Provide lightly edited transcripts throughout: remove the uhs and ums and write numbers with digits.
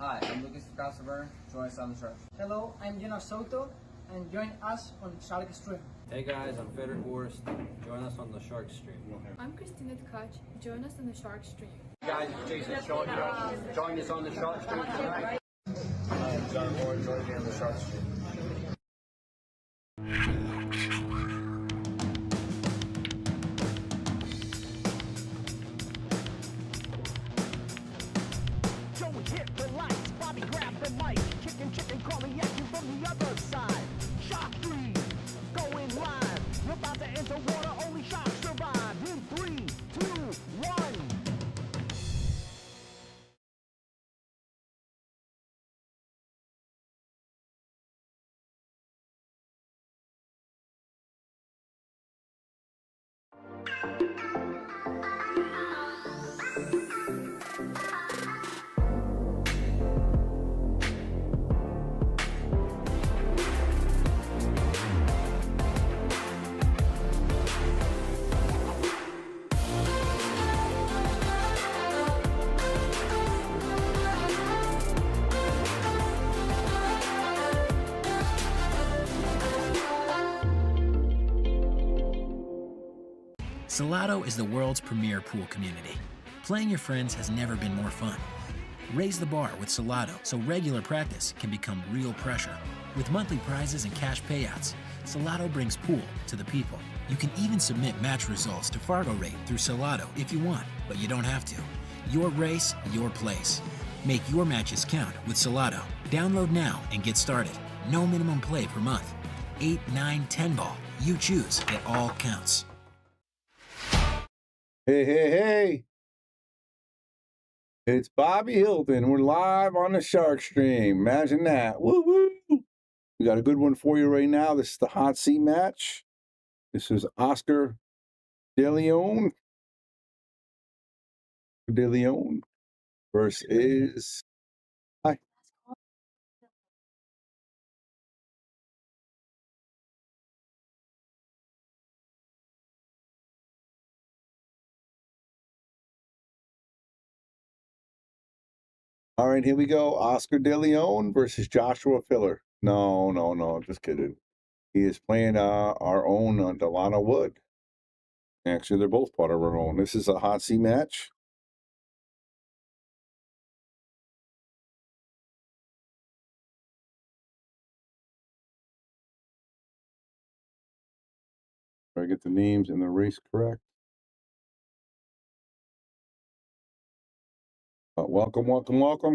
Hi, I'm Lucas Casaver. Join us on the Shark. Hello, I'm Salotto, and join us on Shark Stream. Hey guys, I'm Feder Horst. Join us on the Shark Stream. I'm Christina Tkach. Join us on the Shark Stream. Guys, it's Jason Shaw here. Join us on the Shark Stream tonight. I'm John Moore. Join me on the Shark Stream. Joey hit the lights, Bobby grabbed the mic, chicken calling at you from the other side. Shark Stream, going live. You're about to enter water, only sharks survive. In 3, 2, 1. Salotto is the world's premier pool community. Playing your friends has never been more fun. Raise the bar with Salotto so regular practice can become real pressure. With monthly prizes and cash payouts, Salotto brings pool to the people. You can even submit match results to Fargo Rate through Salotto if you want, but you don't have to. Your race, your place. Make your matches count with Salotto. Download now and get started. No minimum play per month. 8, 9, 10 ball. You choose. It all counts. Hey. It's Bobby Hilton. We're live on the Shark Stream. Imagine that. Woo! We got a good one for you right now. This is the hot seat match. This is Oscar De Leon versus... Hi. All right, here we go. Oscar De Leon versus Joshua Filler. No, just kidding. He is playing our own Delano Wood. Actually, they're both part of our own. This is a hot seat match. I get the names and the race correct. Welcome.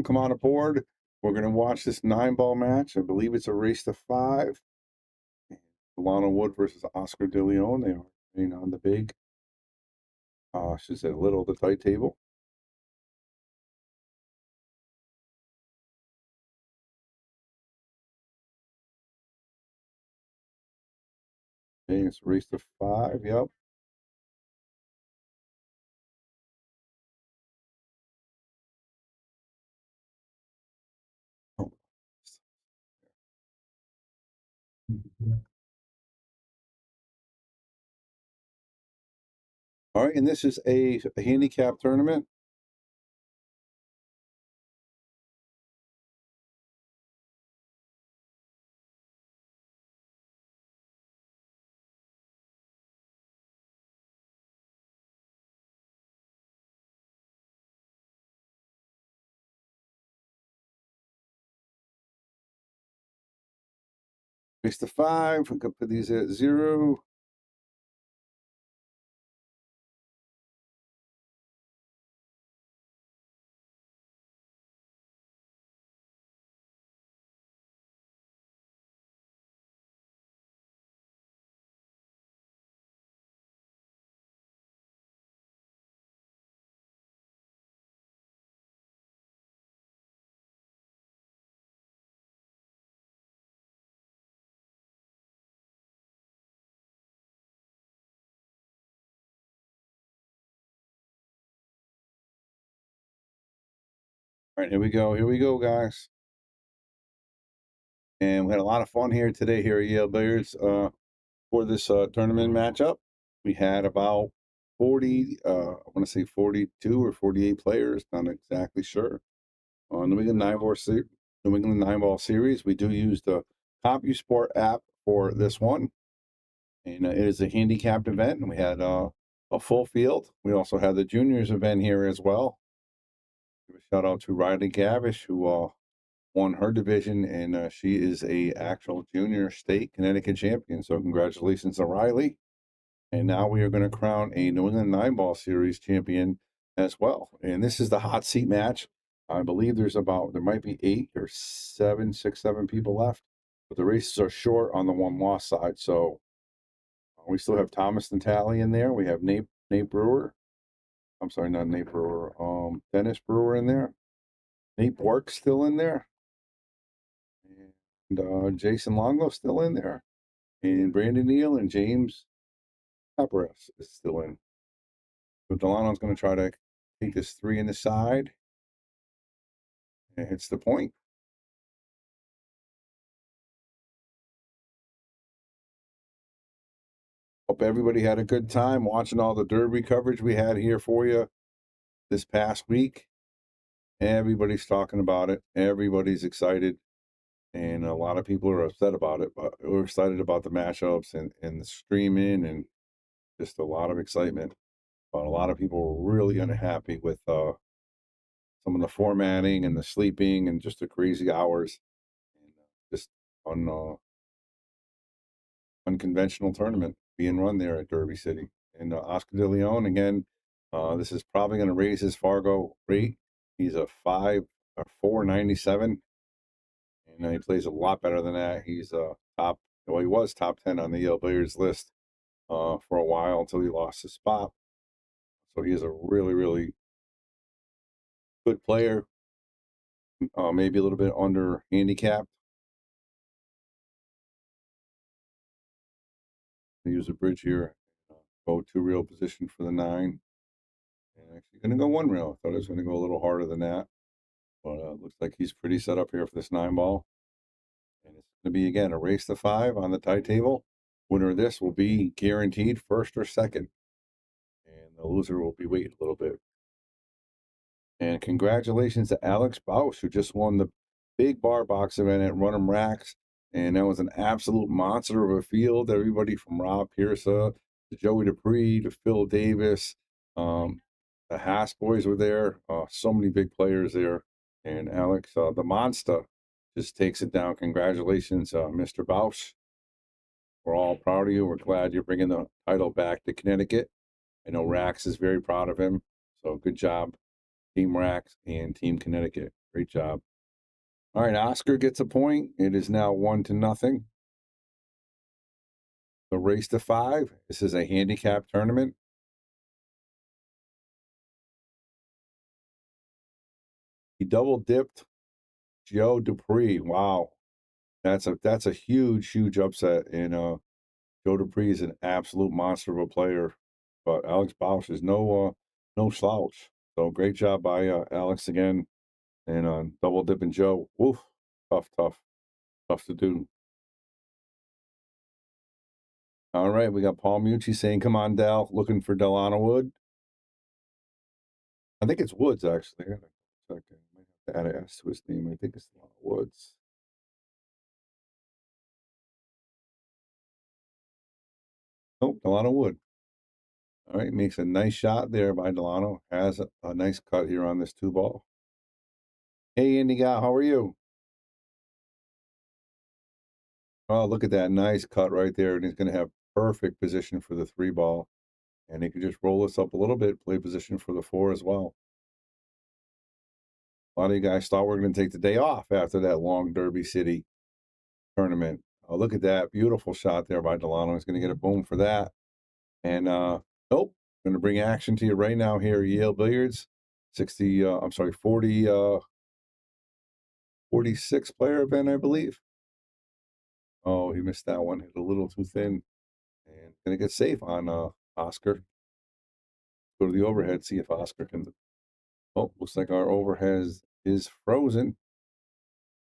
Come on aboard. We're going to watch this 9-ball match. I believe it's a race to 5. Delano Wood versus Oscar De Leon. They are playing on the big. She's at little the tight table. Okay, it's a race to 5. Yep. Oh. All right, and this is a handicap tournament. Race to 5. We can put these at 0. All right, here we go, guys. And we had a lot of fun here today here at Yale Billiards for this tournament matchup. We had about 40, I want to say 42 or 48 players, not exactly sure. on New England 9-Ball Series. We do use the CompuSport app for this one. And it is a handicapped event, and we had a full field. We also had the juniors event here as well. Give a shout out to Riley Gavish, who won her division, and she is a actual junior state Connecticut champion. So congratulations to Riley. And now we are going to crown a New England 9-Ball Series champion as well. And this is the hot seat match. I believe there might be 8 or 7, 6, 7 people left, but the races are short on the one-loss side. So we still have Thomas Natali in there. We have Nate Brewer. I'm sorry, not Nate Brewer. Dennis Brewer in there. Nate Bork still in there. And Jason Longo still in there. And Brandon Neal and James Pepperas is still in. So Delano's going to try to take this 3 in the side. And hits the point. Hope everybody had a good time watching all the Derby coverage we had here for you this past week. Everybody's talking about it. Everybody's excited. And a lot of people are upset about it, but we're excited about the matchups and the streaming and just a lot of excitement. But a lot of people were really unhappy with some of the formatting and the sleeping and just the crazy hours. And just unconventional tournament being run there at Derby City. And Oscar De Leon, again, this is probably going to raise his Fargo rate. He's a 497. And he plays a lot better than that. He's he was top 10 on the Yale Billiards list for a while until he lost his spot. So he is a really, really good player. Maybe a little bit under handicapped. Use a bridge here. Go 2 reel position for the 9. And actually going to go 1 reel. I thought it was going to go a little harder than that. But looks like he's pretty set up here for this 9-ball. And it's going to be, again, a race to 5 on the tie table. Winner of this will be guaranteed first or second. And the loser will be waiting a little bit. And congratulations to Alex Bausch, who just won the big bar box event at Run'em Racks. And that was an absolute monster of a field. Everybody from Rob Pierce to Joey Dupree to Phil Davis. The Haas boys were there. So many big players there. And Alex, the monster, just takes it down. Congratulations, Mr. Bausch. We're all proud of you. We're glad you're bringing the title back to Connecticut. I know Rax is very proud of him. So good job, Team Rax and Team Connecticut. Great job. All right, Oscar gets a point. It is now 1-0. The race to 5. This is a handicap tournament. He double dipped Joe Dupree. Wow. That's a huge upset. And Joe Dupree is an absolute monster of a player. But Alex Bausch is no slouch. So great job by Alex again. And double dipping Joe. Woof. Tough to do. All right, we got Paul Mucci saying, come on, Dal, looking for Delano Wood. I think it's Woods, actually. I might have to add an S to his name. I think it's Delano Woods. Nope, Delano Wood. All right, makes a nice shot there by Delano. Has a nice cut here on this 2-ball. Hey, Andy Guy, how are you? Oh, look at that nice cut right there. And he's going to have perfect position for the 3-ball. And he can just roll this up a little bit, play position for the 4 as well. A lot of you guys thought we were going to take the day off after that long Derby City tournament. Oh, look at that. Beautiful shot there by Delano. He's going to get a boom for that. And, nope. I'm going to bring action to you right now here at Yale Billiards. 46 player event, I believe. Oh, he missed that one. Hit a little too thin. And going to get safe on Oscar. Go to the overhead, see if Oscar can. Oh, looks like our overhead is frozen.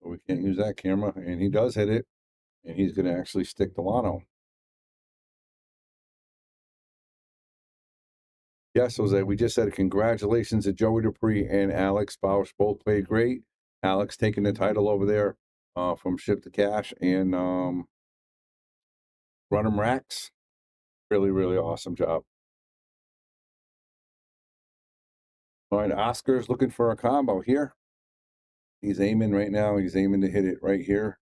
So we can't use that camera. And he does hit it. And he's going to actually stick Delano. Yes, Jose, we just said congratulations to Joey Dupree and Alex Bausch. Both played great. Alex taking the title over there from Ship to Cash and Run 'em Racks. Really, really awesome job. All right, Oscar's looking for a combo here. He's aiming right now. He's aiming to hit it right here,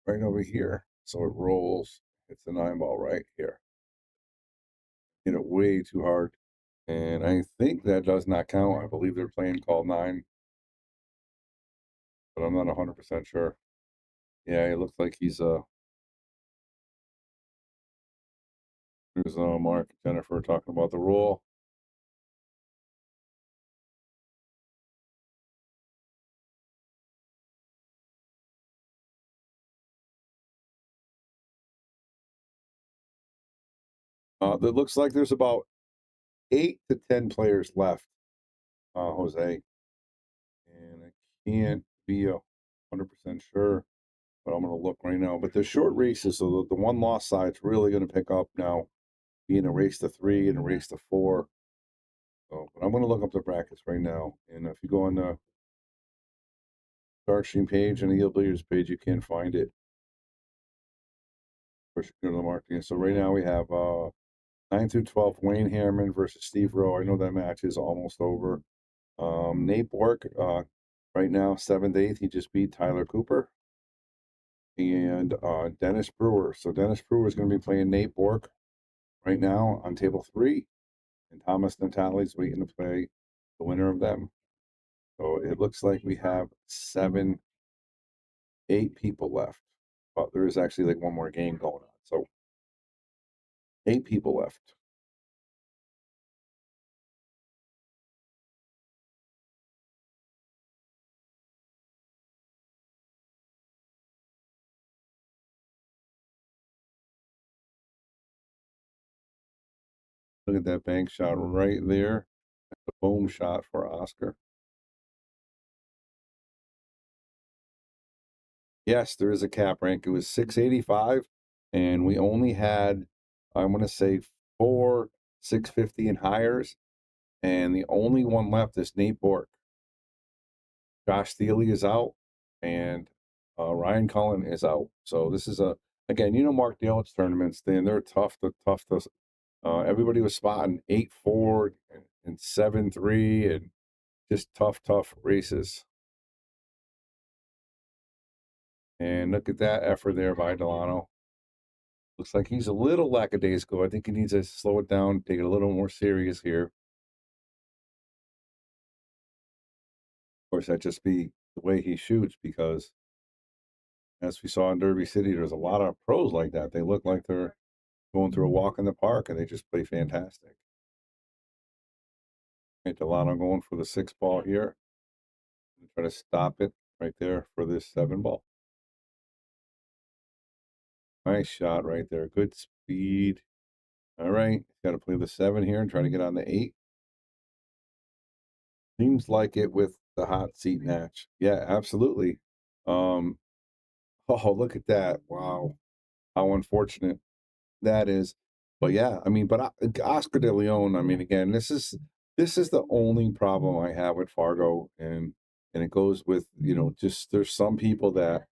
right over here. So it rolls. It's the 9-ball right here. Hit it way too hard. And I think that does not count. I believe they're playing call 9. But I'm not 100% sure. Yeah, it looks like he's there's Mark and Jennifer talking about the rule. It looks like there's about 8 to 10 players left, Jose. And I can't be 100% sure, but I'm going to look right now. But the short races, so the one loss side's really going to pick up now, being a race to 3 and a race to 4. So, but I'm going to look up the brackets right now. And if you go on the Shark Stream page and the Yield Billiards page, you can find it. Of course, you go to the marketing. So right now we have 9 through 12, Wayne Harriman versus Steve Rowe. I know that match is almost over. Nate Bork, right now, 7th, 8th, he just beat Tyler Cooper. And Dennis Brewer. So Dennis Brewer is going to be playing Nate Bork right now on table 3. And Thomas Natale's waiting to play the winner of them. So it looks like we have 7, 8 people left. But there is actually like one more game going on. So 8 people left. Look at that bank shot right there. The boom shot for Oscar. Yes, there is a cap rank. It was 685, and we only had, I'm going to say, 4 650 and higher, and the only one left is Nate Bork. Josh Thiele is out, and Ryan Cullen is out. So this is again, Mark Dale's tournaments, they're tough. They're tough to. Everybody was spotting 8-4 and 7-3, and just tough races. And look at that effort there by Delano. Looks like he's a little lackadaisical. I think he needs to slow it down, take it a little more serious here. Of course, that just be the way he shoots, because as we saw in Derby City, there's a lot of pros like that. They look like they're going through a walk in the park, and they just play fantastic. Right, Delano going for the 6-ball here. Try to stop it right there for this 7-ball. Nice shot right there. Good speed. All right. Got to play the 7 here and try to get on the 8. Seems like it with the hot seat match. Yeah, absolutely. Oh, look at that. Wow. How unfortunate that is. But yeah, I mean, but Oscar de Leon, I mean, again, this is the only problem I have with Fargo, and it goes with, just there's some people that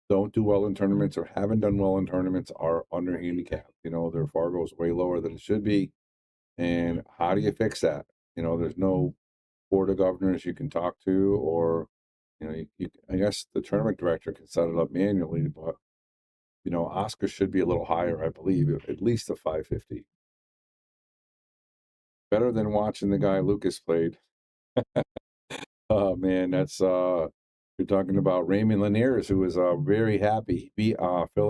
don't do well in tournaments or haven't done well in tournaments, are under handicapped. Their Fargo's way lower than it should be. And how do you fix that? There's no board of governors you can talk to, or I guess the tournament director can set it up manually, but Oscar should be a little higher, I believe, at least a 550. Better than watching the guy Lucas played. Oh man, that's you're talking about Raymond Laniers, who was very happy. He beat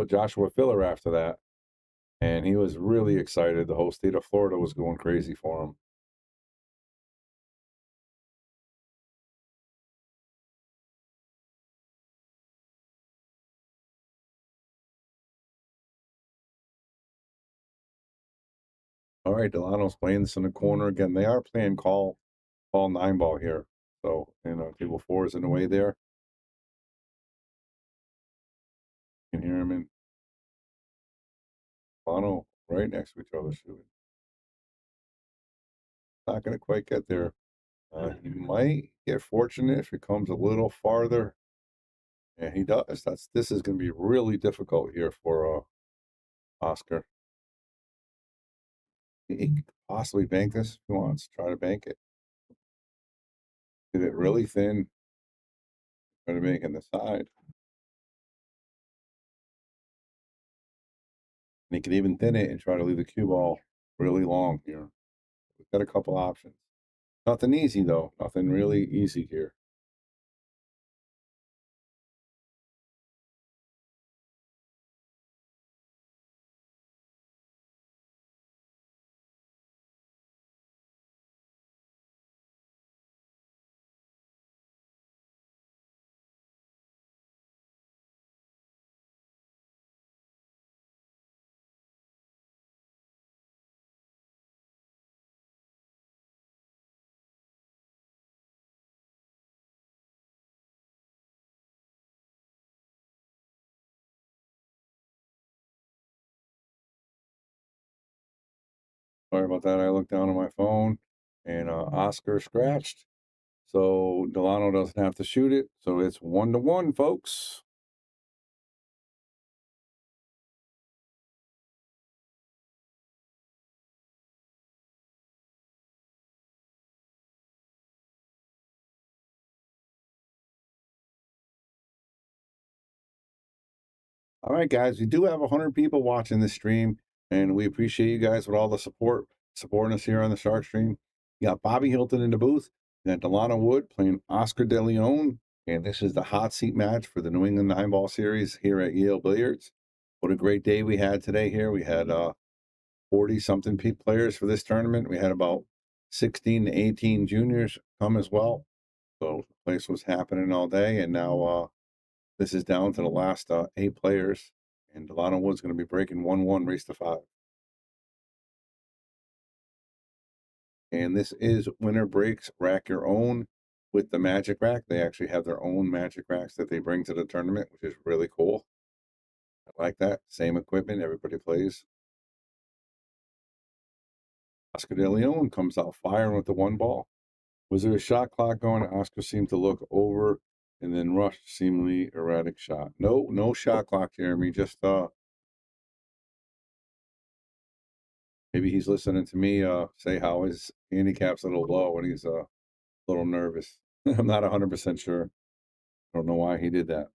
Joshua Filler after that, and he was really excited. The whole state of Florida was going crazy for him. All right, Delano's playing this in the corner again. They are playing call 9-ball here. So, table 4 is in the way there. You can hear him in. Delano right next to each other shooting. Not going to quite get there. He might get fortunate if he comes a little farther. And he does. This is going to be really difficult here for Oscar. He could possibly bank this if he wants. Try to bank it. Get it really thin. Try to bank it in the side. And he can even thin it and try to leave the cue ball really long here. We've got a couple options. Nothing easy though. Nothing really easy here. Sorry about that. I looked down on my phone and Oscar scratched. So Delano doesn't have to shoot it. So it's 1-1, folks. All right, guys, we do have 100 people watching this stream, and we appreciate you guys with all the supporting us here on the Shark Stream. You got Bobby Hilton in the booth. You got Delano Wood playing Oscar De Leon, and this is the hot seat match for the New England 9-ball series here at Yale Billiards. What a great day we had today here. We had 40-something players for this tournament. We had about 16 to 18 juniors come as well. So the place was happening all day, and now this is down to the last 8 players, and Delano Wood's going to be breaking 1-1, race to 5. And this is winner breaks rack your own with the Magic Rack. They actually have their own Magic Racks that they bring to the tournament, which is really cool. I like that. Same equipment, everybody plays. Oscar De Leon comes out firing with the 1 ball. Was there a shot clock going? Oscar seemed to look over and then rushed seemingly erratic shot. No shot clock, Jeremy. Just maybe he's listening to me say how his handicap's a little low and he's a little nervous. I'm not 100% sure. I don't know why he did that.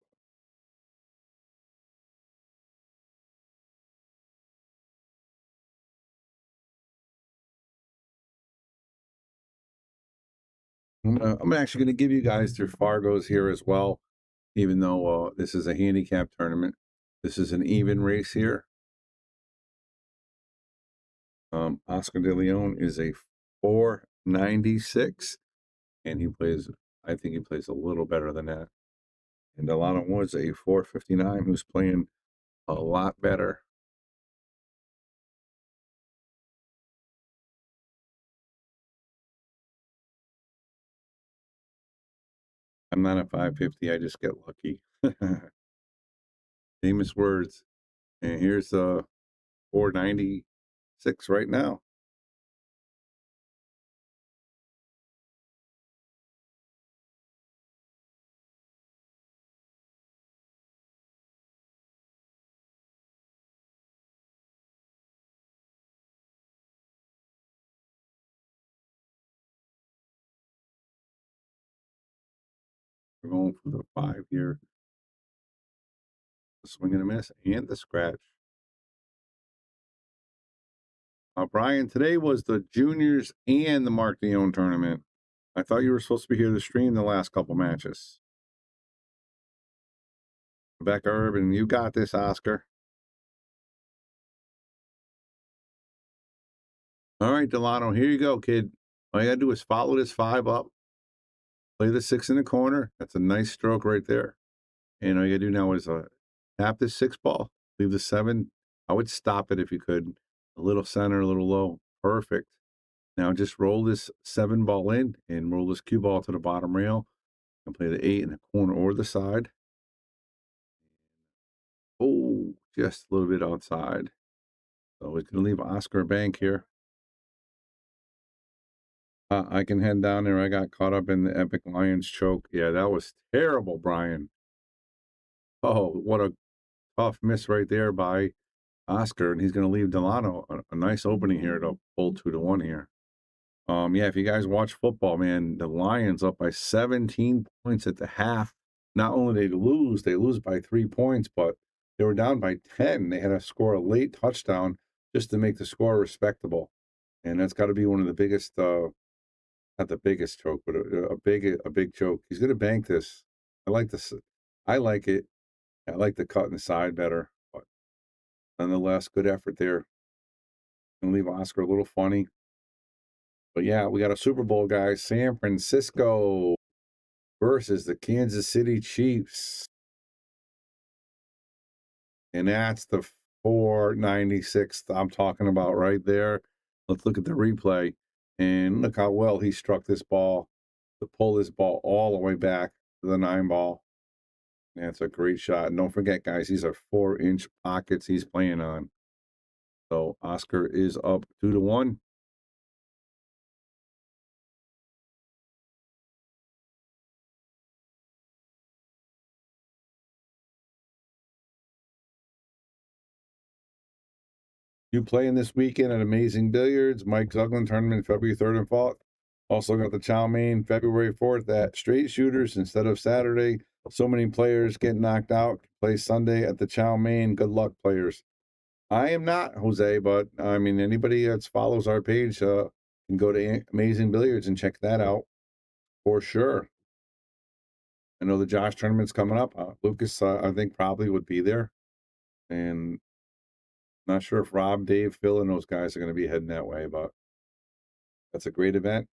I'm actually going to give you guys their Fargos here as well, even though this is a handicap tournament. This is an even race here. Oscar De Leon is a 496, and I think he plays a little better than that. And Delano Wood's a 459, who's playing a lot better. I'm not a 550, I just get lucky. Famous words. And here's 496 right now. We're going for the 5 here. The swing and a miss and the scratch. Brian, today was the juniors and the Mark Leone tournament. I thought you were supposed to be here to stream the last couple matches. Rebecca Urban, you got this, Oscar. All right, Delano, here you go, kid. All you got to do is follow this 5 up. Play the 6 in the corner. That's a nice stroke right there. And all you got to do now is tap this 6 ball. Leave the 7. I would stop it if you could. A little center, a little low. Perfect. Now just roll this 7 ball in and roll this cue ball to the bottom rail and play the 8 in the corner or the side. Oh, just a little bit outside. So it's going to leave Oscar a bank here. I can head down there. I got caught up in the Epic Lions choke. Yeah, that was terrible, Brian. Oh, what a tough miss right there by Oscar, and he's going to leave Delano a nice opening here to pull 2-1 here. Yeah, if you guys watch football, man, the Lions up by 17 points at the half. Not only they lose by 3 points, but they were down by 10. They had to score a late touchdown just to make the score respectable, and that's got to be one of the biggest, not the biggest choke, but a big choke. He's going to bank this. I like this. I like it. I like the cut inside better, but nonetheless, good effort there. Gonna leave Oscar a little funny. But yeah, we got a Super Bowl, guys. San Francisco versus the Kansas City Chiefs. And that's the 496th I'm talking about right there. Let's look at the replay. And look how well he struck this ball to pull this ball all the way back to the 9 ball. That's a great shot. And don't forget, guys, these are 4-inch pockets he's playing on. So Oscar is up 2-1. You playing this weekend at Amazing Billiards, Mike Zuglin tournament, February 3rd and 4th. Also got the Chow Mein, February 4th at Straight Shooters instead of Saturday. So many players get knocked out. Play Sunday at the Chow Mein. Good luck, players. I am not, Jose, but I mean, anybody that follows our page can go to Amazing Billiards and check that out for sure. I know the Josh tournament's coming up. Lucas, I think, probably would be there. And not sure if Rob, Dave, Phil, and those guys are going to be heading that way, but that's a great event.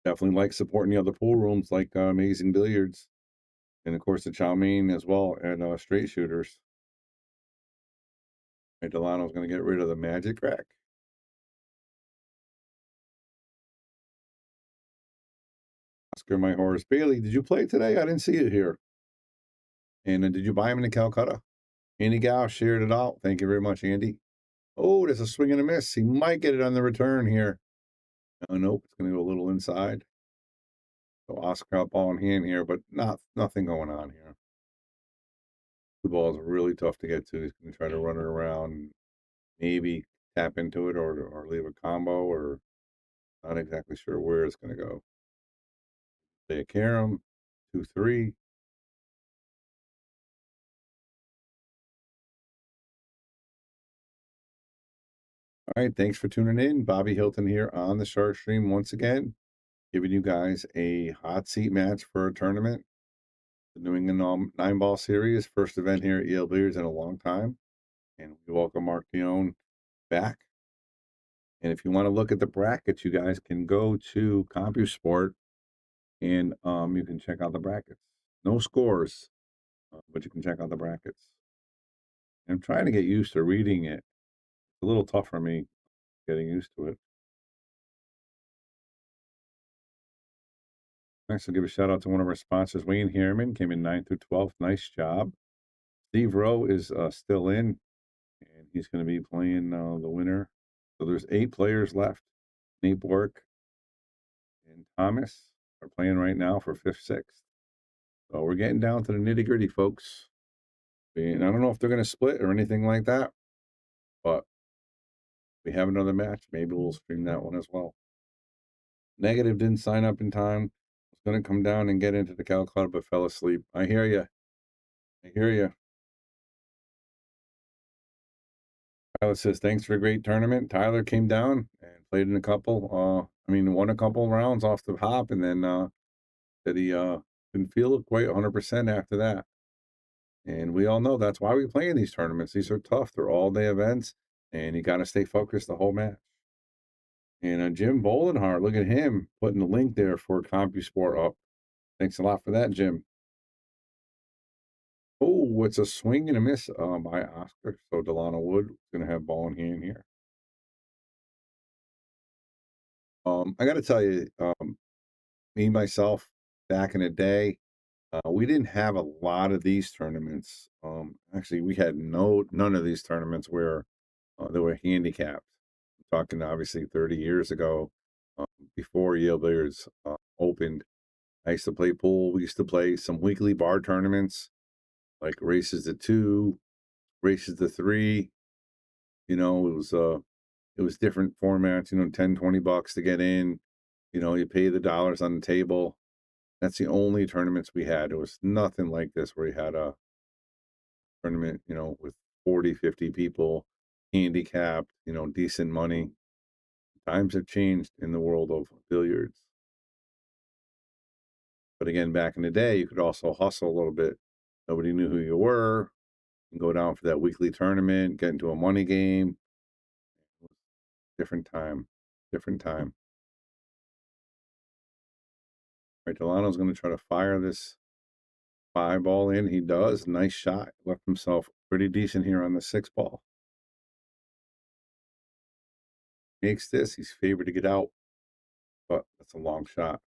Definitely like supporting the other pool rooms like Amazing Billiards. And of course, the Chow Mein as well, and Straight Shooters. Right, Delano's going to get rid of the magic rack. Oscar, my horse. Bailey, did you play today? I didn't see it here. And did you buy him in Calcutta? Andy Gow shared it out. Thank you very much, Andy. Oh, there's a swing and a miss. He might get it on the return here. Oh, nope, it's going to go a little inside. So Oscar got ball in hand here, but nothing going on here. The ball is really tough to get to. He's going to try to run it around, maybe tap into it or leave a combo, or not exactly sure where it's going to go. Play a carom, 2-3. All right, thanks for tuning in. Bobby Hilton here on the Shark Stream once again, giving you guys a hot seat match for a tournament. The New England 9-ball series, first event here at EL Billiards in a long time. And we welcome Mark Dion back. And if you want to look at the brackets, you guys can go to CompuSport and you can check out the brackets. No scores, but you can check out the brackets. I'm trying to get used to reading it. It's a little tough for me getting used to it. Next, I'll give a shout out to one of our sponsors, Wayne Harriman, came in 9th through 12th. Nice job. Steve Rowe is still in, and he's going to be playing the winner. So there's 8 players left. Nate Bork and Thomas are playing right now for 5th, 6th. So we're getting down to the nitty gritty, folks. And I don't know if they're going to split or anything like that, but we have another match. Maybe we'll stream that one as well. Negative didn't sign up in time. Was going to come down and get into the Cal Club, but fell asleep. I hear you. I hear you. Tyler says, thanks for a great tournament. Tyler came down and played in a couple, won a couple rounds off the hop, and then said he didn't feel quite 100% after that. And we all know that's why we play in these tournaments. These are tough. They're all-day events, and you got to stay focused the whole match. And Jim Bolenhart, look at him putting the link there for CompuSport up. Thanks a lot for that, Jim. Oh, it's a swing and a miss by Oscar. So Delano Wood is going to have ball in hand here. I got to tell you, me, myself, back in the day, we didn't have a lot of these tournaments. Actually, we had none of these tournaments where they were handicapped. talking obviously 30 years ago, before Yale Billiards opened. I used to play pool. We used to play some weekly bar tournaments, like races to 2, races to 3. You know, it was different formats, you know, 10, $20 to get in. You know, you pay the dollars on the table. That's the only tournaments we had. It was nothing like this where you had a tournament, you know, with 40, 50 people, handicapped, you know, decent money. Times have changed in the world of billiards. But again, back in the day, you could also hustle a little bit. Nobody knew who you were. You can go down for that weekly tournament, get into a money game. Different time. Different time. All right, Delano's going to try to fire this 5 ball in. He does. Nice shot. Left himself pretty decent here on the 6 ball. Makes this. He's favored to get out, but that's a long shot.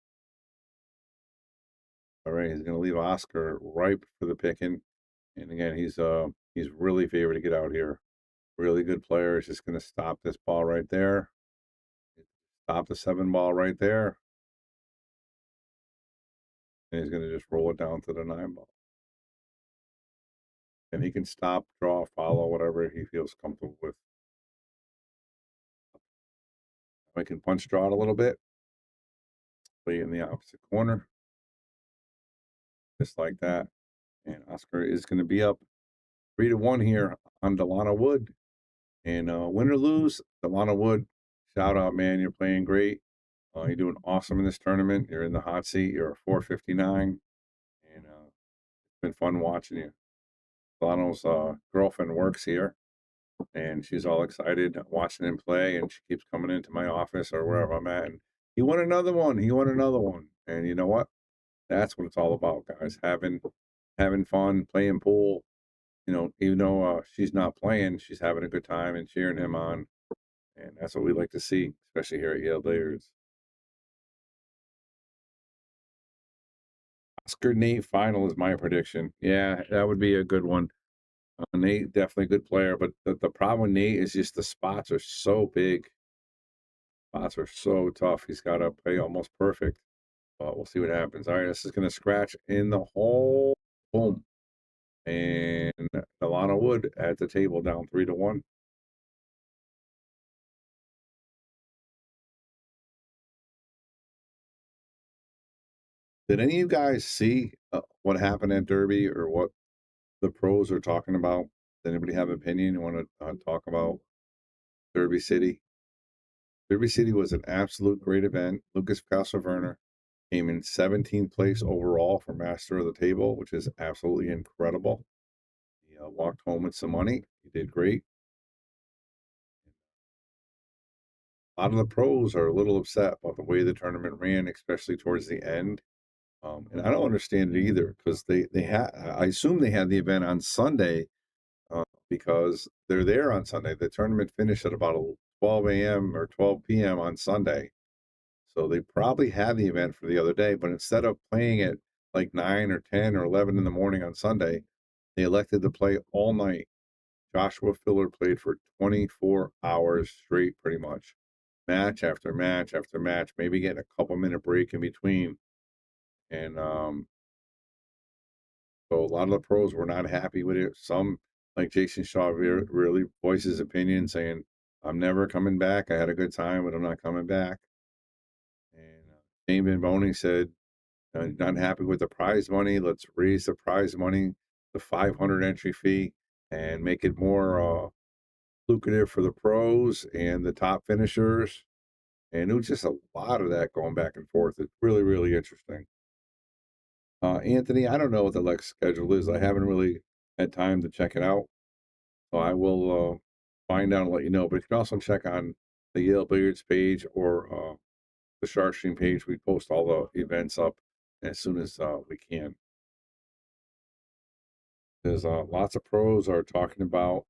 All right, he's going to leave Oscar ripe for the picking. And again, he's really favored to get out here. Really good player. He's just going to stop this ball right there. Stop the 7 ball right there. And he's going to just roll it down to the 9 ball. And he can stop, draw, follow, whatever he feels comfortable with. I can punch draw it a little bit. Play in the opposite corner. Just like that. And Oscar is going to be up 3-1 here on Delano Wood. And win or lose, Delano Wood, shout out, man. You're playing great. You're doing awesome in this tournament. You're in the hot seat. You're a 459. And it's been fun watching you. Delano's girlfriend works here. And she's all excited watching him play. And she keeps coming into my office or wherever I'm at. And he won another one. He won another one. And you know what? That's what it's all about, guys. Having fun, playing pool. You know, even though she's not playing, she's having a good time and cheering him on. And that's what we like to see, especially here at Yale Billiards. Oscar Nate final is my prediction. Yeah, that would be a good one. Nate, definitely a good player, but the problem with Nate is just the spots are so big. Spots are so tough. He's got to play almost perfect. But we'll see what happens. All right, this is going to scratch in the hole. Boom. And Delano Wood at the table down 3-1. Did any of you guys see what happened at Derby or what the pros are talking about? Does anybody have an opinion? You want to talk about Derby City? Derby City was an absolute great event. Lucas Castleverne came in 17th place overall for Master of the Table, which is absolutely incredible. He walked home with some money. He did great. A lot of the pros are a little upset about the way the tournament ran, especially towards the end. And I don't understand it either because they had, I assume they had the event on Sunday because they're there on Sunday. The tournament finished at about 12 a.m. or 12 p.m. on Sunday. So they probably had the event for the other day, but instead of playing it like 9 or 10 or 11 in the morning on Sunday, they elected to play all night. Joshua Filler played for 24 hours straight, pretty much. Match after match after match, maybe getting a couple-minute break in between. And so a lot of the pros were not happy with it. Some, like Jason Shaw, really voiced his opinion, saying, I'm never coming back. I had a good time, but I'm not coming back. And Dane Van Boney said, not happy with the prize money. Let's raise the prize money, the 500 entry fee, and make it more lucrative for the pros and the top finishers. And it was just a lot of that going back and forth. It's really, really interesting. Anthony, I don't know what the next schedule is. I haven't really had time to check it out. So I will find out and let you know. But you can also check on the Yale Billiards page or the Shark Stream page. We post all the events up as soon as we can. There's lots of pros are talking about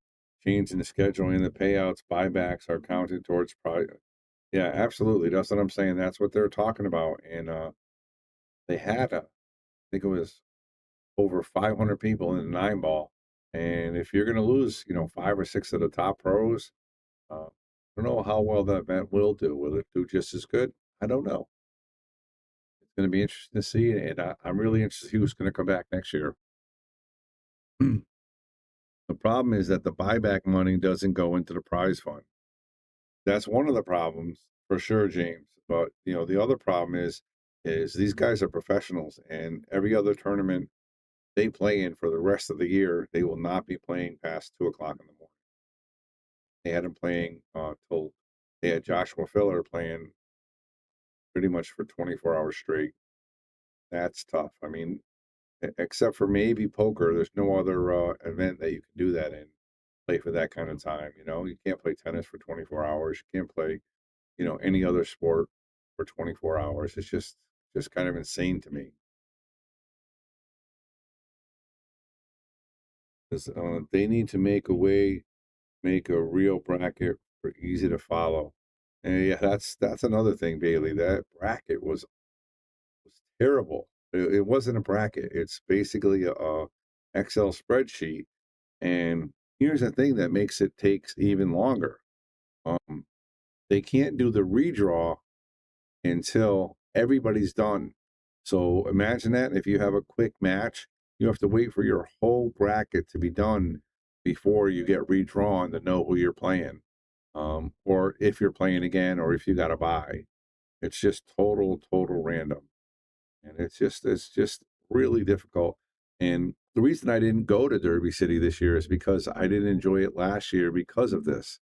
changing the scheduling and the payouts. Buybacks are counted towards prize. Yeah, absolutely. That's what I'm saying. That's what they're talking about. And they had, I think it was over 500 people in the 9 ball. And if you're going to lose, 5 or 6 of the top pros, I don't know how well that event will do. Will it do just as good? I don't know. It's going to be interesting to see, and I'm really interested to see who's going to come back next year. The problem is that the buyback money doesn't go into the prize fund. That's one of the problems for sure, James. But the other problem is these guys are professionals, and every other tournament they play in for the rest of the year, they will not be playing past 2 o'clock in the morning. They had him playing till they had Joshua Filler playing pretty much for 24 hours straight. That's tough. I mean, except for maybe poker, there's no other event that you can do that in. Play for that kind of time. You can't play tennis for 24 hours. You can't play, any other sport for 24 hours. It's just kind of insane to me. Because they need to make a real bracket for easy to follow. And yeah, that's another thing, Bailey. That bracket was terrible. It wasn't a bracket. It's basically a Excel spreadsheet. And here's the thing that makes it takes even longer. They can't do the redraw until everybody's done. So imagine that if you have a quick match, you have to wait for your whole bracket to be done before you get redrawn to know who you're playing. Or if you're playing again, or if you got to buy. It's just total random. And it's just really difficult. And the reason I didn't go to Derby City this year is because I didn't enjoy it last year because of this.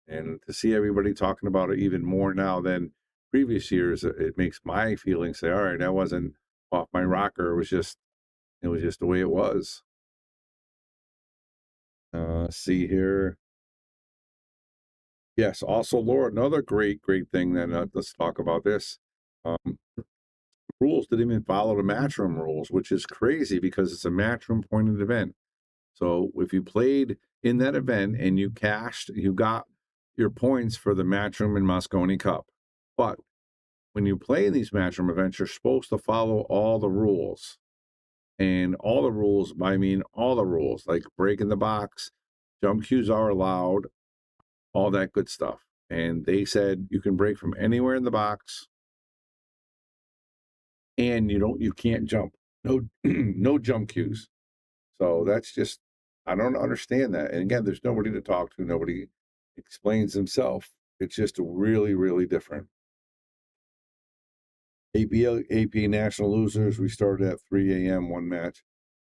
And to see everybody talking about it even more now than previous years, it makes my feelings say, all right, that wasn't off my rocker. It was just the way it was. See here. Yes, also, Laura, another great thing then, let's talk about this. Rules didn't even follow the matchroom rules, which is crazy because it's a matchroom pointed event. So if you played in that event and you cashed, you got your points for the Matchroom and Moscone Cup. But when you play in these Matchroom events, you're supposed to follow all the rules. And all the rules, I mean all the rules, like breaking the box, jump cues are allowed, all that good stuff. And they said you can break from anywhere in the box, and you can't jump. No, no jump cues. So that's just, I don't understand that. And again, there's nobody to talk to. Nobody explains himself. It's just really different. AP National Losers, we started at 3 a.m. one match.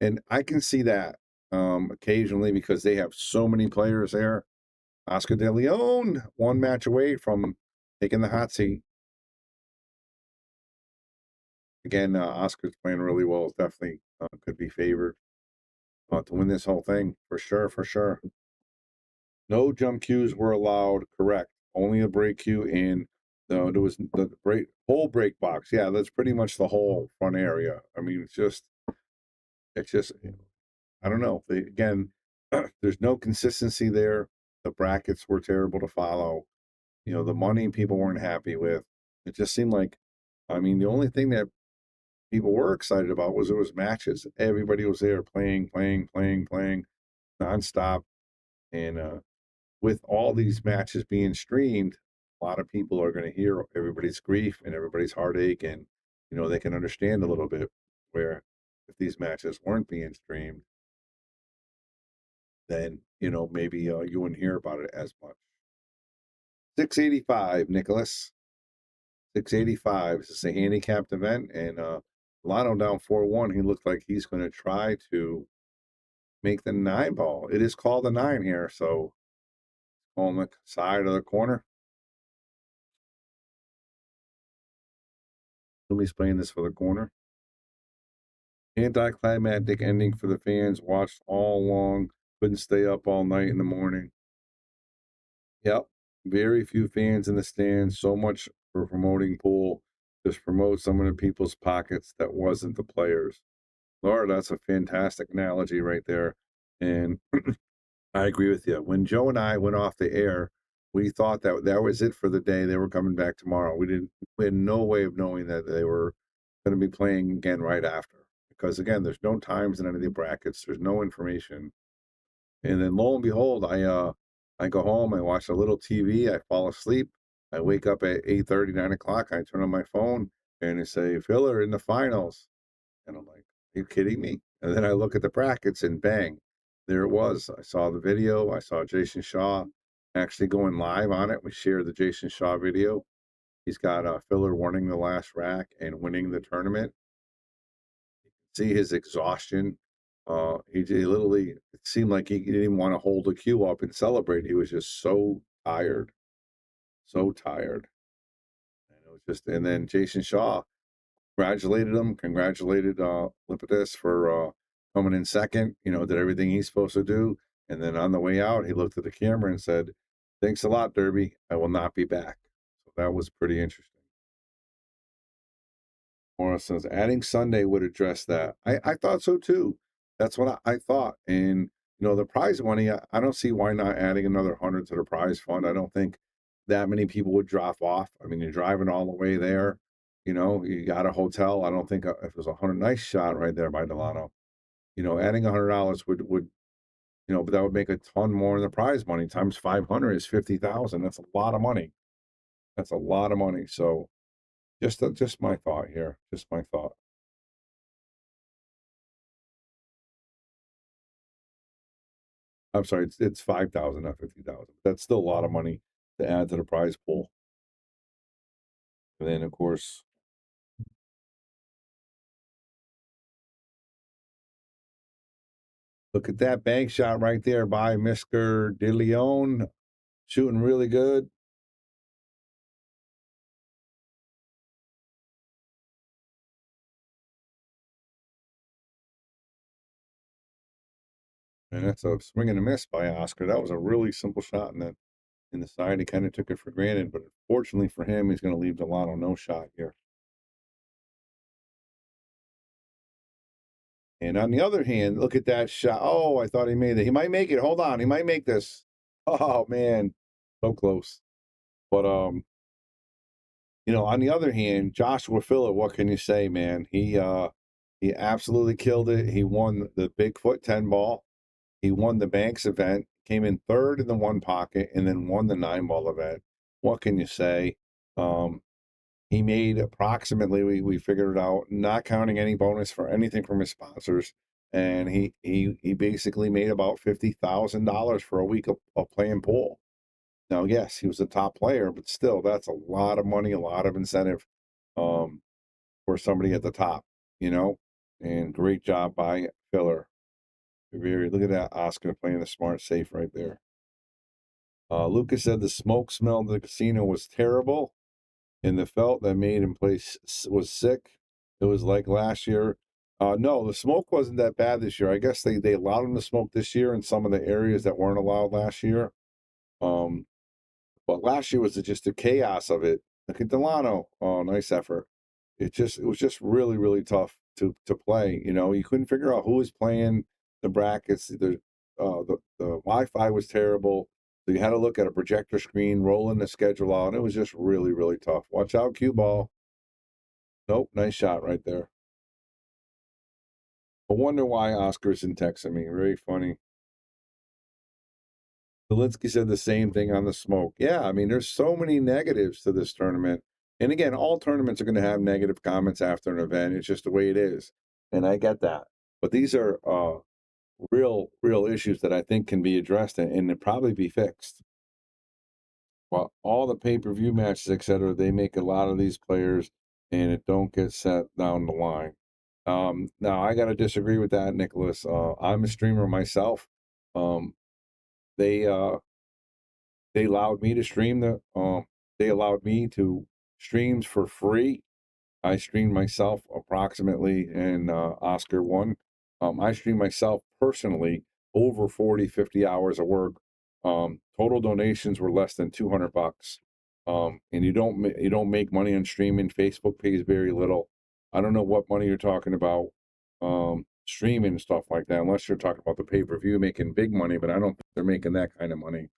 And I can see that occasionally because they have so many players there. Oscar De Leon, one match away from taking the hot seat. Again, Oscar's playing really well. Definitely could be favored to win this whole thing for sure. No jump cues were allowed. Correct. Only a break cue, and there was the whole break box. Yeah, that's pretty much the whole front area. I mean, it's just I don't know. Again, there's no consistency there. The brackets were terrible to follow. The money people weren't happy with. It just seemed like, I mean, the only thing that people were excited about was it was matches. Everybody was there playing nonstop. And with all these matches being streamed, a lot of people are going to hear everybody's grief and everybody's heartache, and they can understand a little bit where if these matches weren't being streamed, then maybe you wouldn't hear about it as much. 685, Nicholas. 685. This is a handicapped event, and Lotto down 4-1. He looked like he's going to try to make the 9 ball. It is called a 9 here, so on the side of the corner. Somebody's playing this for the corner. Anticlimactic ending for the fans. Watched all along. Couldn't stay up all night in the morning. Yep. Very few fans in the stands. So much for promoting pool. Just promote some of the people's pockets that wasn't the players. Laura, that's a fantastic analogy right there. And I agree with you. When Joe and I went off the air, we thought that was it for the day. They were coming back tomorrow. We had no way of knowing that they were going to be playing again right after. Because again, there's no times in any of the brackets. There's no information. And then lo and behold, I I go home, I watch a little TV, I fall asleep. I wake up at 8:30, 9 o'clock. I turn on my phone and it say, Filler in the finals. And I'm like, are you kidding me? And then I look at the brackets and bang, there it was. I saw the video. I saw Jason Shaw actually going live on it. We shared the Jason Shaw video. He's got Filler winning the last rack and winning the tournament. See his exhaustion. He literally, it seemed like he didn't even want to hold the cue up and celebrate. He was just so tired. So tired. And it was just, and then Jason Shaw congratulated him, congratulated Lipitus for coming in second, did everything he's supposed to do. And then on the way out, he looked at the camera and said, thanks a lot, Derby. I will not be back. So that was pretty interesting. Morris says, adding Sunday would address that. I thought so too. That's what I thought. And, the prize money, I don't see why not adding another 100 to the prize fund. I don't think that many people would drop off. I mean, you're driving all the way there. You got a hotel. I don't think if it was 100, nice shot right there by Delano. Adding $100 would, but that would make a ton more in the prize money. Times 500 is 50,000. That's a lot of money. That's a lot of money. So just my thought here. Just my thought. I'm sorry, it's 5,000, not 50,000. That's still a lot of money to add to the prize pool. And then, of course, look at that bank shot right there by Mr. De Leon, shooting really good. And that's a swing and a miss by Oscar. That was a really simple shot in the side. He kind of took it for granted, but fortunately for him, he's going to leave Delano no shot here. And on the other hand, look at that shot. Oh, I thought he made it. He might make it. Hold on. He might make this. Oh, man. So close. But, on the other hand, Joshua Filler, what can you say, man? He absolutely killed it. He won the Bigfoot 10 ball. He won the Banks event, came in third in the one pocket, and then won the 9-ball event. What can you say? He made approximately, we figured it out, not counting any bonus for anything from his sponsors, and he basically made about $50,000 for a week of playing pool. Now, yes, he was a top player, but still, that's a lot of money, a lot of incentive for somebody at the top, and great job by Filler. Look at that, Oscar playing the smart safe right there. Lucas said the smoke smell of the casino was terrible, and the felt that made in place was sick. It was like last year. No, the smoke wasn't that bad this year. I guess they allowed them to smoke this year in some of the areas that weren't allowed last year. But last year was just the chaos of it. Look at Delano. Oh, nice effort. It was just really, really tough to play. You couldn't figure out who was playing the brackets. The Wi-Fi was terrible. So you had to look at a projector screen, rolling the schedule out. And it was just really, really tough. Watch out, cue ball. Nope, nice shot right there. I wonder why Oscar isn't texting me. Very funny. Zelensky said the same thing on the smoke. Yeah, I mean, there's so many negatives to this tournament. And again, all tournaments are going to have negative comments after an event. It's just the way it is. And I get that. But these are real issues that I think can be addressed and probably be fixed. Well, all the pay-per-view matches, etc., they make a lot of these players, and it don't get set down the line. Now, I got to disagree with that, Nicholas. I'm a streamer myself. They allowed me to stream they allowed me to streams for free. I streamed myself approximately, and Oscar won. I streamed myself personally over 40, 50 hours of work. Total donations were less than $200. And you don't make money on streaming. Facebook pays very little. I don't know what money you're talking about streaming and stuff like that, unless you're talking about the pay-per-view making big money, but I don't think they're making that kind of money.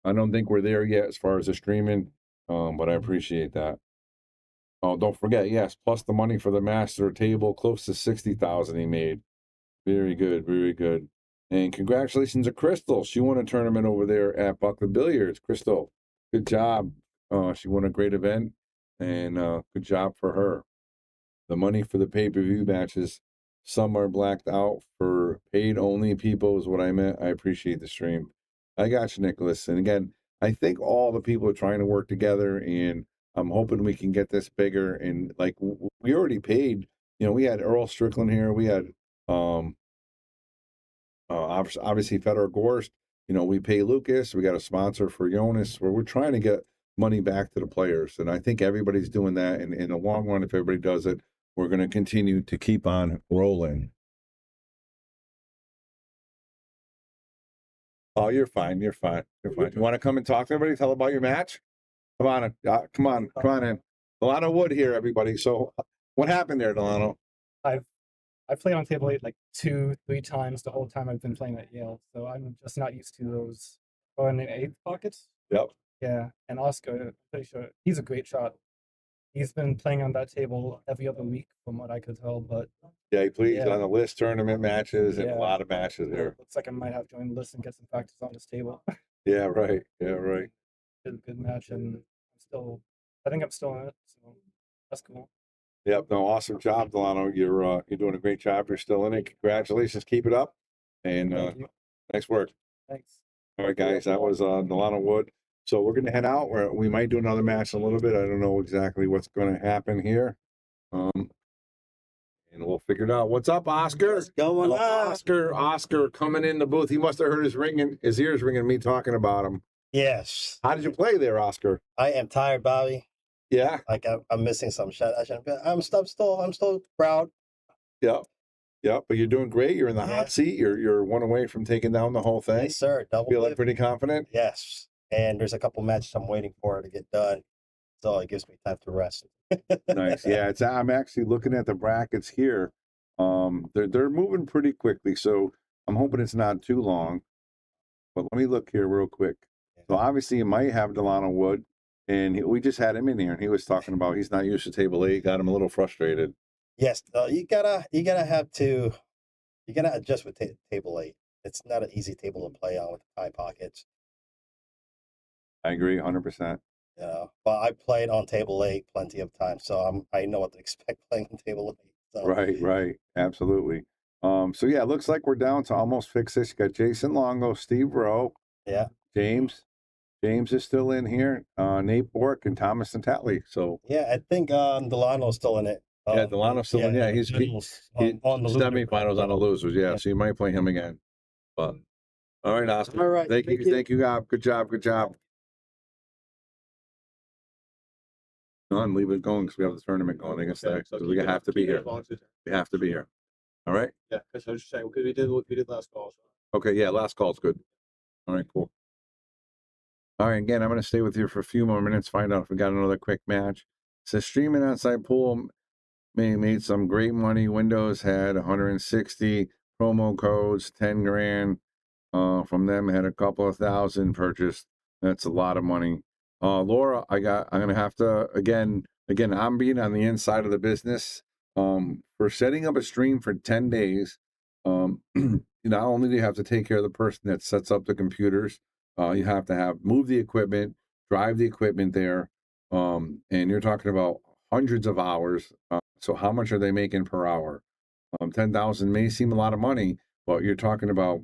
I don't think we're there yet as far as the streaming, but I appreciate that. Oh, don't forget, yes, plus the money for the master table, close to 60,000 he made. Very good, very good. And congratulations to Crystal. She won a tournament over there at Buckland Billiards. Crystal, good job. She won a great event, and good job for her. The money for the pay-per-view matches, some are blacked out for paid-only people is what I meant. I appreciate the stream. I got you, Nicholas. And again, I think all the people are trying to work together, and I'm hoping we can get this bigger. And like we already paid, we had Earl Strickland here. We had obviously Fedor Gorst. We pay Lucas. We got a sponsor for Jonas, where we're trying to get money back to the players. And I think everybody's doing that. And in the long run, if everybody does it, we're going to continue to keep on rolling. Oh, you're fine. You're fine. You're fine. You want to come and talk to everybody? Tell about your match? Come on. Come on in. Delano Wood here, everybody. So what happened there, Delano? I've played on table 8 like 2-3 times the whole time I've been playing at Yale, so I'm just not used to those 8 pockets. Yep. Yeah, and Oscar, I'm pretty sure he's a great shot. He's been playing on that table every other week, from what I could tell. But yeah, he plays on the list tournament matches and a lot of matches there. Looks like I might have joined the list and get some practice on this table. Yeah, right. Yeah, right. Good match, and I think I'm still in it, so that's cool. Yep, no, awesome job, Delano. You're doing a great job. You're still in it. Congratulations. Keep it up. And nice work. Thanks. All right, guys, that was Delano Wood. So we're going to head out. We might do another match in a little bit. I don't know exactly what's going to happen here. And we'll figure it out. What's up, Oscar? What's going on? Oscar coming in the booth. He must have heard his ears ringing, me talking about him. Yes. How did you play there, Oscar? I am tired, Bobby. Yeah. Like I'm missing some shot. I'm still proud. Yep. Yep. But you're doing great. You're in the hot seat. You're one away from taking down the whole thing. Yes, sir. Double. Feeling pretty confident? Yes. And there's a couple matches I'm waiting for to get done, so it gives me time to rest. Nice. Yeah. I'm actually looking at the brackets here. They're moving pretty quickly, so I'm hoping it's not too long. But let me look here real quick. So obviously you might have Delano Wood. And we just had him in here, and he was talking about he's not used to table 8, got him a little frustrated. Yes, you gotta adjust with table 8. It's not an easy table to play on with high pockets. I agree, 100%. Yeah, but I played on table 8 plenty of times, so I know what to expect playing on table 8. So. Right, absolutely. So yeah, it looks like we're down to almost fix this. You got Jason Longo, Steve Rowe, James is still in here, Nate Bork, and Thomas and Tatley. So yeah, I think Delano's still in it. Yeah, Delano's still in. Yeah, he's on the semifinals on the losers. Yeah, so you might play him again. But all right, Oscar. All right, thank you, Gob. Good job. No, leave it going because we have the tournament going against that. So we have to be here. We have to be here. All right. Yeah, because I was just saying because we did what we did last call. So. Okay. Yeah, last call's good. All right. Cool. All right, again, I'm going to stay with you for a few more minutes, find out if we got another quick match. So streaming outside pool made some great money. Windows had 160 promo codes, 10 grand from them. Had a couple of thousand purchased. That's a lot of money. Laura, I'm going to have to, again, I'm being on the inside of the business. For setting up a stream for 10 days, not only do you have to take care of the person that sets up the computers, you have to move the equipment, drive the equipment there, and you're talking about hundreds of hours. So how much are they making per hour? 10,000 may seem a lot of money, but you're talking about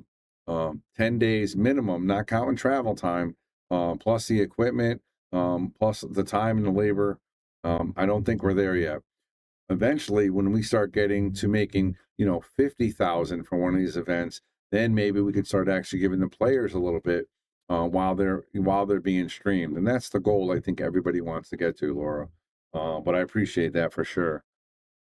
10 days minimum, not counting travel time, plus the equipment, plus the time and the labor. I don't think we're there yet. Eventually, when we start getting to making, 50,000 for one of these events, then maybe we could start actually giving the players a little bit while they're being streamed. And that's the goal I think everybody wants to get to, Laura. But I appreciate that for sure.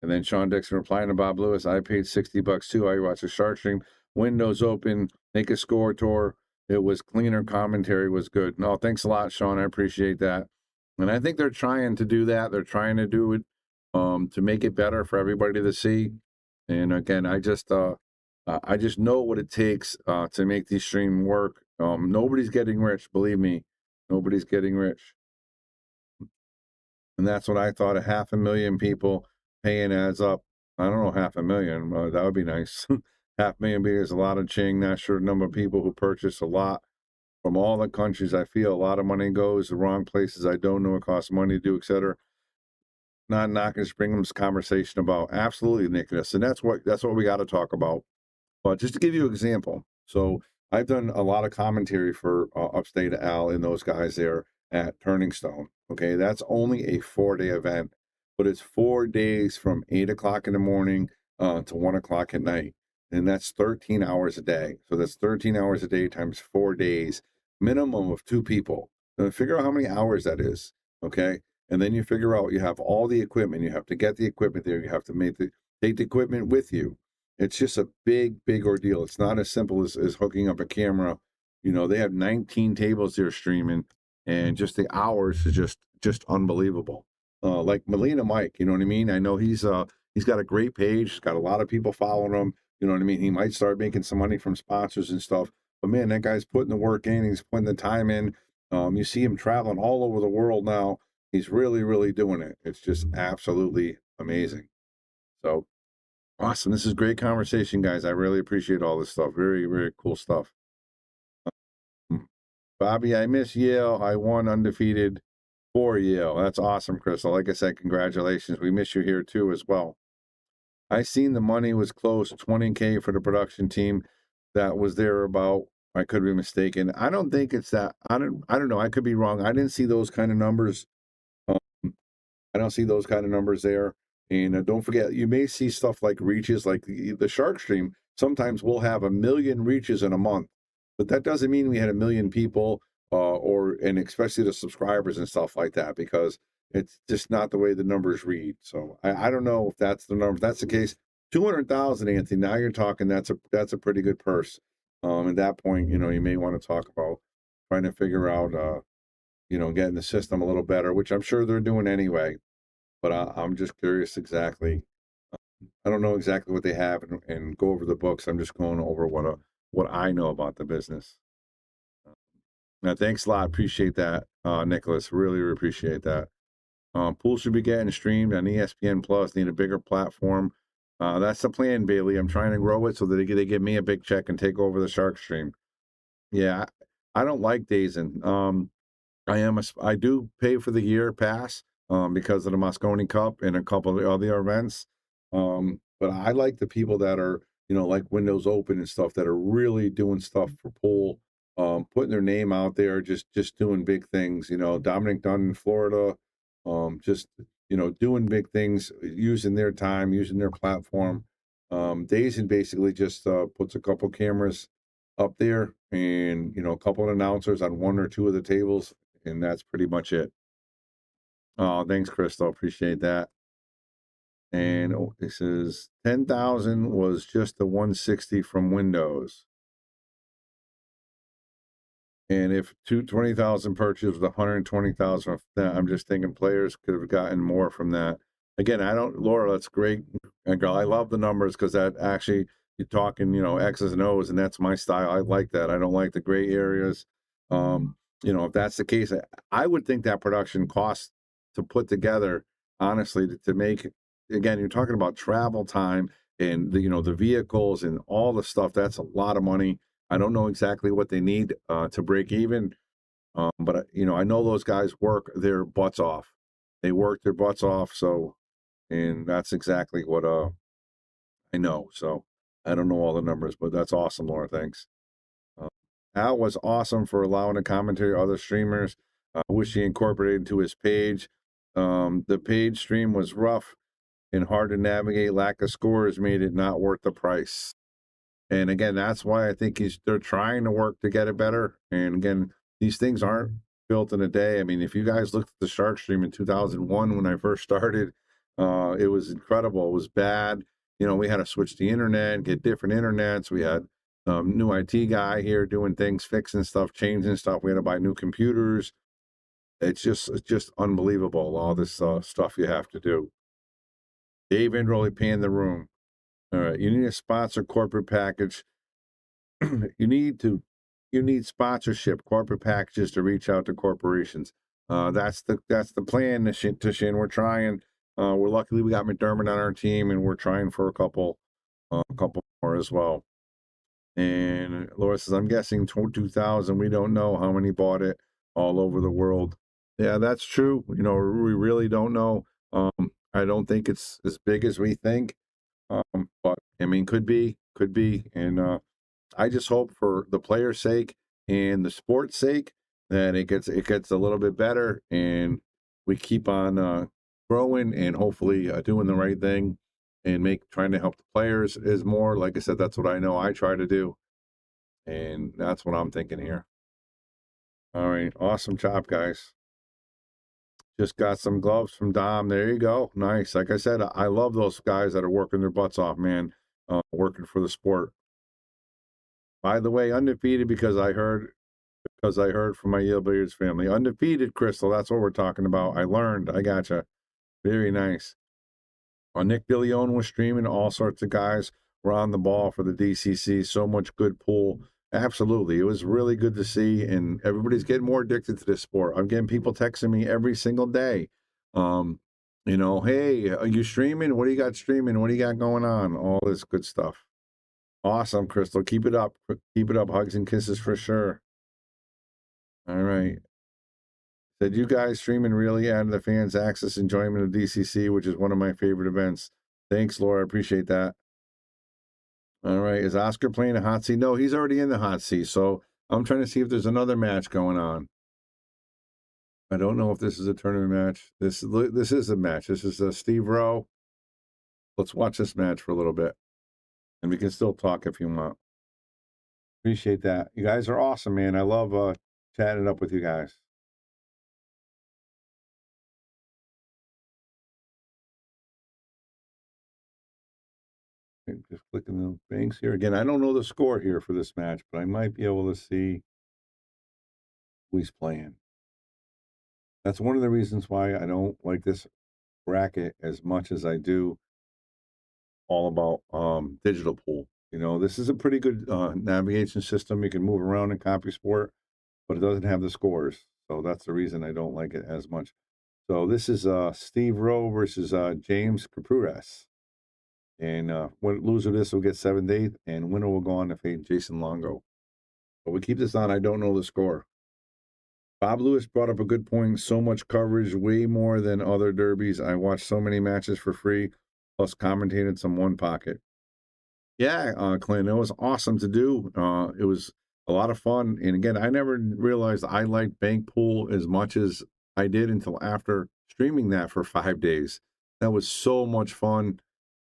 And then Sean Dixon replying to Bob Lewis, I paid $60 too. I watched a shark stream, windows open, make a score tour. It was cleaner, commentary was good. No, thanks a lot, Sean. I appreciate that. And I think they're trying to do that. They're trying to do it to make it better for everybody to see. And again, I just know what it takes to make these streams work. Nobody's getting rich, believe me. Nobody's getting rich. And that's what I thought. 500,000 people paying adds up. I don't know, 500,000. That would be nice. 500,000 beers, a lot of Ching. Not sure the number of people who purchase a lot from all the countries. I feel a lot of money goes the wrong places. I don't know it costs money to do, etc. Not knocking, just bring them this conversation about absolutely, Nicholas, and that's what we got to talk about. But just to give you an example, so I've done a lot of commentary for Upstate Al and those guys there at Turning Stone. Okay, that's only a 4-day event, but it's 4 days from 8 o'clock in the morning to 1 o'clock at night, and that's 13 hours a day. So that's 13 hours a day times 4 days, minimum of 2 people. So figure out how many hours that is. Okay, and then you figure out you have all the equipment. You have to get the equipment there. You have to take the equipment with you. It's just a big ordeal. It's not as simple as hooking up a camera. You know, they have 19 tables there streaming, and just the hours is just unbelievable. Like Molina Mike, you know what I mean? I know he's got a great page. He's got a lot of people following him. You know what I mean? He might start making some money from sponsors and stuff. But man, that guy's putting the work in. He's putting the time in. You see him traveling all over the world now. He's really doing it. It's just absolutely amazing. So awesome. This is great conversation, guys. I really appreciate all this stuff. Very cool stuff. Bobby, I miss Yale. I won undefeated for Yale. That's awesome, Crystal. Like I said, congratulations. We miss you here too as well. I seen the money was close, $20K for the production team that was there about. I could be mistaken. I don't think it's that. I don't know. I could be wrong. I didn't see those kind of numbers. I don't see those kind of numbers there. And don't forget, you may see stuff like reaches, like the Shark Stream. Sometimes we'll have 1 million reaches in a month, but that doesn't mean we had 1 million people, and especially the subscribers and stuff like that, because it's just not the way the numbers read. So I don't know if that's the number. If that's the case, 200,000, Anthony. Now you're talking. That's a pretty good purse. At that point, you know, you may want to talk about trying to figure out, you know, getting the system a little better, which I'm sure they're doing anyway. But I'm just curious exactly. I don't know exactly what they have and go over the books. I'm just going over what I know about the business. Now, thanks a lot. Appreciate that, Nicholas. Really appreciate that. Pool should be getting streamed on ESPN Plus. Need a bigger platform. That's the plan, Bailey. I'm trying to grow it so that they give me a big check and take over the Shark Stream. Yeah, I don't like dazing. I do pay for the year pass because of the Moscone Cup and a couple of the other events. But I like the people that are, you know, like Windows Open and stuff, that are really doing stuff for pool, putting their name out there, just doing big things. You know, Dominic Dunn in Florida, just, you know, doing big things, using their time, using their platform. Dazing basically just puts a couple cameras up there and, you know, a couple of announcers on 1 or 2 of the tables, and that's pretty much it. Oh, thanks, Crystal. Appreciate that. And this is 10,000 was just the 160 from Windows. And if 20,000 purchase was 120,000, I'm just thinking players could have gotten more from that. Again, Laura, that's great. Girl, I love the numbers because that actually, you're talking, you know, X's and O's, and that's my style. I like that. I don't like the gray areas. You know, if that's the case, I would think that production costs to put together, honestly, to make, again, you're talking about travel time and the, you know, the vehicles and all the stuff. That's a lot of money. I don't know exactly what they need to break even, but you know, I know those guys work their butts off. They work their butts off. So, and that's exactly what I know. So I don't know all the numbers, but that's awesome, Laura. Thanks. Al was awesome for allowing a commentary other streamers. Wish he incorporated into his page. The page stream was rough and hard to navigate. Lack of scores made it not worth the price. And again, that's why I think they're trying to work to get it better. And again, these things aren't built in a day. I mean, if you guys looked at the Shark Stream in 2001 when I first started, it was incredible. It was bad. You know, we had to switch the internet, get different internets. We had new IT guy here doing things, fixing stuff, changing stuff. We had to buy new computers. It's just unbelievable, all this stuff you have to do. Dave Indrolli paying the room. All right, you need a sponsor corporate package. you need sponsorship corporate packages to reach out to corporations. That's the plan, Tishin. We're trying. We're luckily we got McDermott on our team, and we're trying for a couple more as well. And Laura says, I'm guessing 2,000. We don't know how many bought it all over the world. Yeah, that's true. You know, we really don't know. I don't think it's as big as we think. But I mean, could be. And I just hope for the players' sake and the sport's sake that it gets a little bit better, and we keep on growing and hopefully doing the right thing and trying to help the players is more. Like I said, that's what I know I try to do, and that's what I'm thinking here. All right, awesome job, guys. Just got some gloves from Dom. There you go. Nice. Like I said, I love those guys that are working their butts off, man, working for the sport. By the way, undefeated because I heard from my Yale Billiards family. Undefeated, Crystal. That's what we're talking about. I learned. I gotcha. Very nice. Nick DeLeon was streaming. All sorts of guys were on the ball for the DCC. So much good pool. Absolutely. It was really good to see, and everybody's getting more addicted to this sport. I'm getting people texting me every single day. You know, hey, are you streaming? What do you got streaming? What do you got going on? All this good stuff. Awesome, Crystal. Keep it up. Keep it up. Hugs and kisses for sure. All right. Said you guys streaming really added the fans access enjoyment of DCC, which is one of my favorite events. Thanks, Laura. I appreciate that. All right. Is Oscar playing a hot seat? No, he's already in the hot seat. So I'm trying to see if there's another match going on. I don't know if this is a tournament match. This is a match. This is Steve Rowe. Let's watch this match for a little bit. And we can still talk if you want. Appreciate that. You guys are awesome, man. I love chatting up with you guys. Just clicking the banks here. Again, I don't know the score here for this match, but I might be able to see who he's playing. That's one of the reasons why I don't like this bracket as much as I do all about digital pool. You know, this is a pretty good navigation system. You can move around in CompuSport, but it doesn't have the scores. So that's the reason I don't like it as much. So this is Steve Rowe versus James Caprures. And loser of this will get 7th, 8th, and winner will go on to fade Jason Longo. But we keep this on. I don't know the score. Bob Lewis brought up a good point. So much coverage, way more than other derbies. I watched so many matches for free, plus commentated some one pocket. Yeah, Clint, it was awesome to do. It was a lot of fun. And again, I never realized I liked bank pool as much as I did until after streaming that for 5 days. That was so much fun.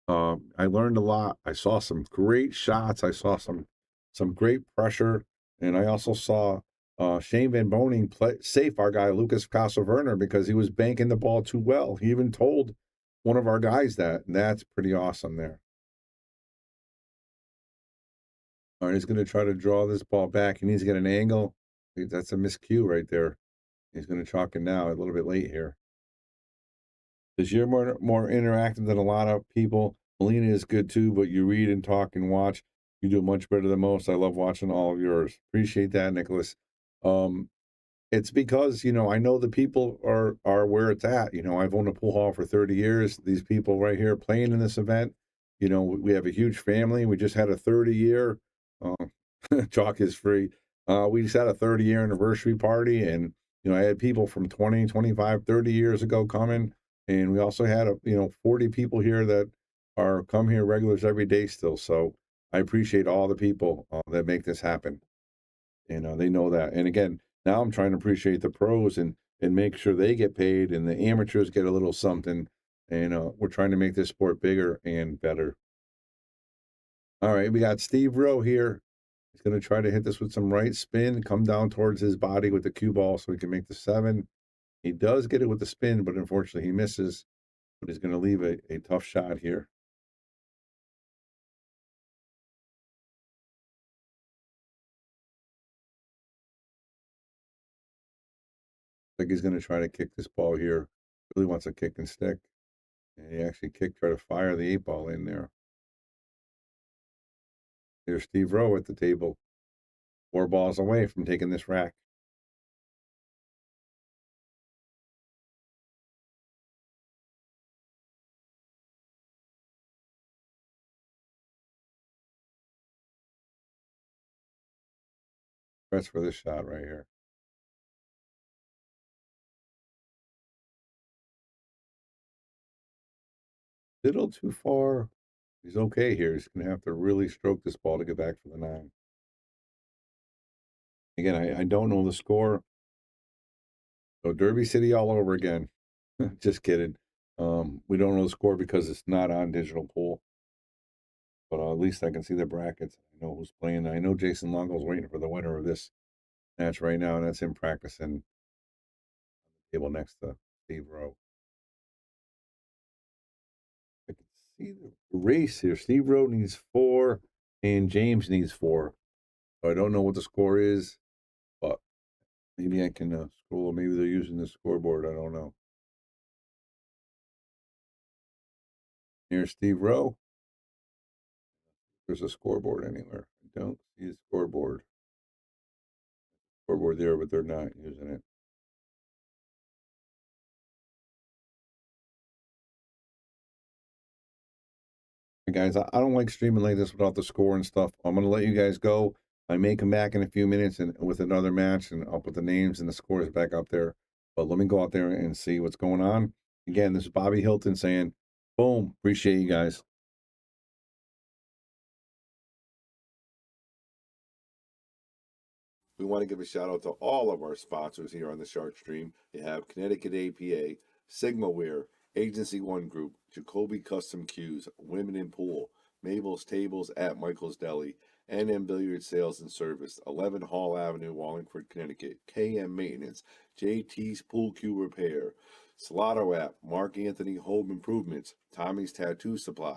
I learned a lot. I saw some great shots. I saw some great pressure, and I also saw Shane Van Boning safe our guy Lucas Castleverne because he was banking the ball too well. He even told one of our guys that, and that's pretty awesome there. All right, he's going to try to draw this ball back. He needs to get an angle. That's a miscue right there. He's going to chalk it now a little bit late here. Because you're more interactive than a lot of people. Melina is good too, but you read and talk and watch. You do much better than most. I love watching all of yours. Appreciate that, Nicholas. It's because, you know, I know the people are where it's at. You know, I've owned a pool hall for 30 years. These people right here playing in this event, you know, we have a huge family. We just had a 30-year, chalk is free. We just had a 30-year anniversary party. And, you know, I had people from 20, 25, 30 years ago coming. And we also had, 40 people here that come here regulars every day still. So I appreciate all the people that make this happen. You know, they know that. And again, now I'm trying to appreciate the pros and make sure they get paid and the amateurs get a little something. And we're trying to make this sport bigger and better. All right, we got Steve Rowe here. He's going to try to hit this with some right spin, come down towards his body with the cue ball so he can make the 7. He does get it with the spin, but unfortunately he misses. But he's going to leave a tough shot here. Like he's going to try to kick this ball here. Really wants a kick and stick. And he actually try to fire the 8-ball in there. Here's Steve Rowe at the table. 4 balls away from taking this rack. press for this shot right here. Little too far. He's okay here. He's going to have to really stroke this ball to get back for the 9. Again, I don't know the score. So Derby City all over again. Just kidding. We don't know the score because it's not on digital pool. But at least I can see the brackets. I know who's playing. I know Jason Longo's waiting for the winner of this match right now, and that's him practicing on the table next to Steve Rowe. I can see the race here. Steve Rowe needs 4, and James needs 4. So I don't know what the score is, but maybe I can scroll. Maybe they're using the scoreboard. I don't know. Here's Steve Rowe. There's a scoreboard anywhere. I don't see a scoreboard. Scoreboard there, but they're not using it. Hey guys, I don't like streaming like this without the score and stuff. I'm going to let you guys go. I may come back in a few minutes and with another match, and I'll put the names and the scores back up there. But let me go out there and see what's going on. Again, this is Bobby Hilton saying, boom, appreciate you guys. We want to give a shout out to all of our sponsors here on the Shark Stream. You have Connecticut APA, SigmaWare, Agency One Group, Jacoby Custom Cues, Women in Pool, Mabel's Tables at Michael's Deli, NM Billiard Sales and Service, 11 Hall Avenue, Wallingford, Connecticut, KM Maintenance, JT's Pool Cue Repair, Salotto app, Mark Anthony Home Improvements, Tommy's Tattoo Supply,